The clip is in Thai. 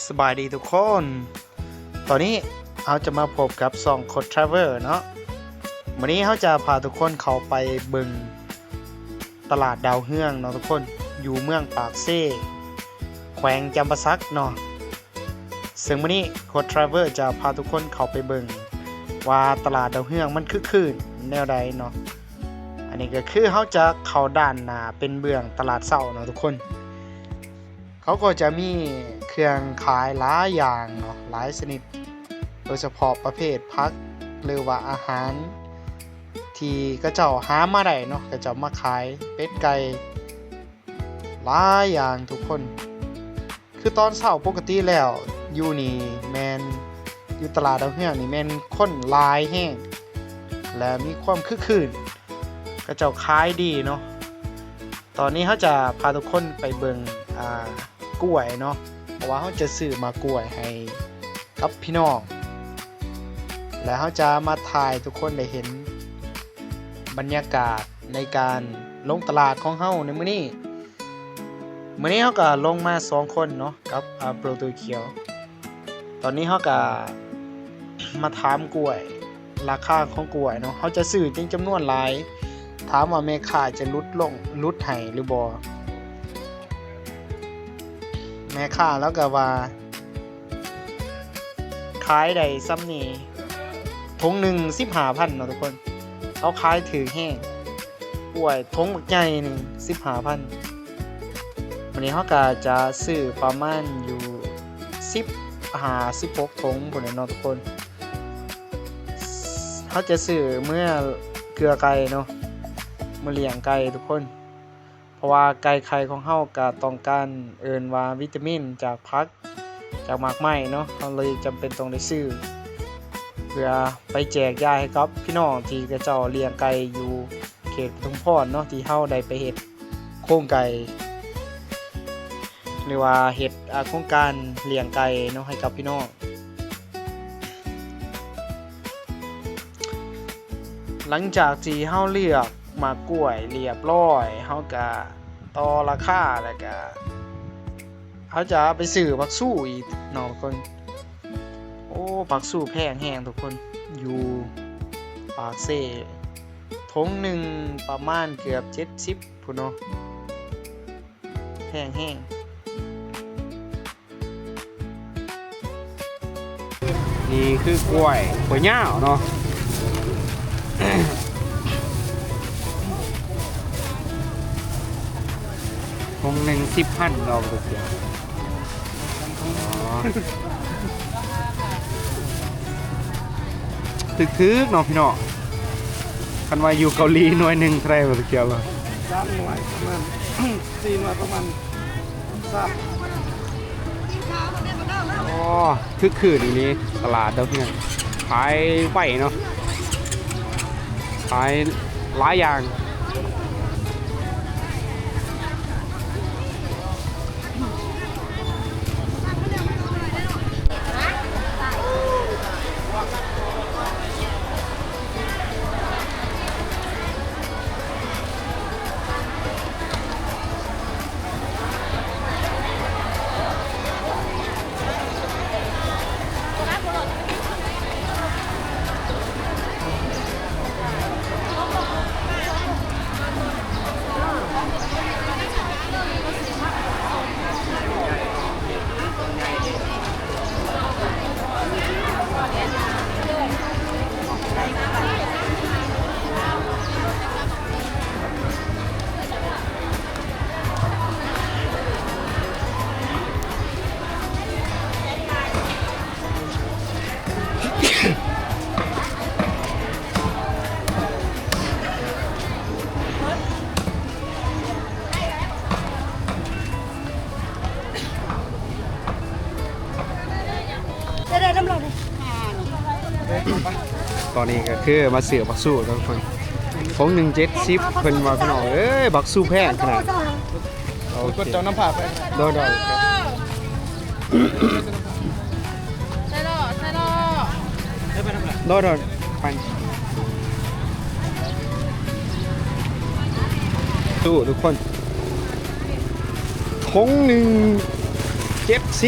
สบายดีทุกคน ตอนนี้เราจะมาพบกับสองคนทราเวลเนาะวันนี้เขาจะพาทุกคนเข้าไปเบิ่งตลาดดาวเฮืองเนาะทุกคนอยู่เมืองปากเซ่แขวงจำปาสักเนาะซึ่งวันนี้โค้ชทราเวลจะพาทุกคนเข้าไปเบิ่งว่าตลาดดาวเฮืองมันคือคืนแนวใดเนาะอันนี้ก็คือเขาจะเข้าด้านหน้าเป็นเบื้องตลาดเช้าเนาะทุกคนเขาก็จะมีเครื่องขายหลายอย่างเนาะหลายชนิดโดยเฉพาะประเภทผักหรือว่าอาหารที่กระเจ้าหามาได้เนาะกระเจ้ามาขายเป็ดไก่หลายอย่างทุกคนคือตอนเช้าปกติแล้วอยู่นี่แมนอยู่ตลาดดาวเฮืองนี่แมนคนหลายแห้งและมีความคึกคืนกระเจ้าขายดีเนาะตอนนี้เขาจะพาทุกคนไปเบิ่งกล้วยเนาะเพราะว่าเขาจะซื้อมากล้วยให้กับพี่น้องและเขาจะมาถ่ายทุกคนได้เห็นบรรยากาศในการลงตลาดของเขาในมื้อนี้เขาก็ลงมา2คนเนาะกับโปรตุเขียวตอนนี้เขาก็มาถามกล้วยราคาของกล้วยเนาะเขาจะซื้อจริงจำนวนหลายถามว่าแม่ค้าจะลดให้หรือบ่แม่ค้าแล้วก็ว่าขายได้ซ้ำนี่ถุงหนึ่ง 15,000 เนาะทุกคนเขาขายถือแห้งป่วยถุงใหญ่หนึ่ง 15,000 วันนี้เขาก็จะซื้อประมาณอยู่16 ถุงพุ่นเนาะทุกคนเขาจะซื้อเมื่อเกลือไก่เนาะเมื่อเลี้ยงไก่ทุกคนเพราะว่าไก่ไข่ของเฮาก็ต้องการว่าวิตามินจากผักจากหมากไม้เนาะเราเลยจำเป็นต้องได้ซื้อเพื่อไปแจกจ่ายให้กับพี่น้องที่กระเจ้าเลี้ยงไก่อยู่เขตปทุมพรเนาะที่เฮาได้ไปเฮ็ดโครงไก่หรือว่าเฮ็ดโครงการเลี้ยงไก่เนาะให้กับพี่น้องหลังจากที่เฮาเลือกมากล้วยเรียบร้อยเฮาก็ต่อราคาแล้วก็เขาจะไปซื้อผักสู้อีกเนาะทุกคนโอ้ผักสู้แพงแห้งทุกคนอยู่ปากเซ่ถุงหนึ่งประมาณเกือบ70พุ่นเนาะแพงแห้งนี่คือกล้วยยาวเนาะคง10,000 ดอกเดียวตึกๆเนาะพี่น้องคันว่าอยู่เกาหลีหน่วยหนึ่งเท่าไหร่บ่เกี่ยวบ่3 หน่วยประมาณ4 หน่วยประมาณ3อ๋อคึกคืนอีนี้ตลาดเด้อพี่น้องขายไว้เนาะขายหลายอย่างตอนนี้ก็คือมาเสือบักสู้ทุกคนของ170เพิ่นว่าพี่น้องบักสู้แพงขนาดกดเจ้าน้ำผ่าไปโดยใช่หรอไปสู้ทุกคนของ170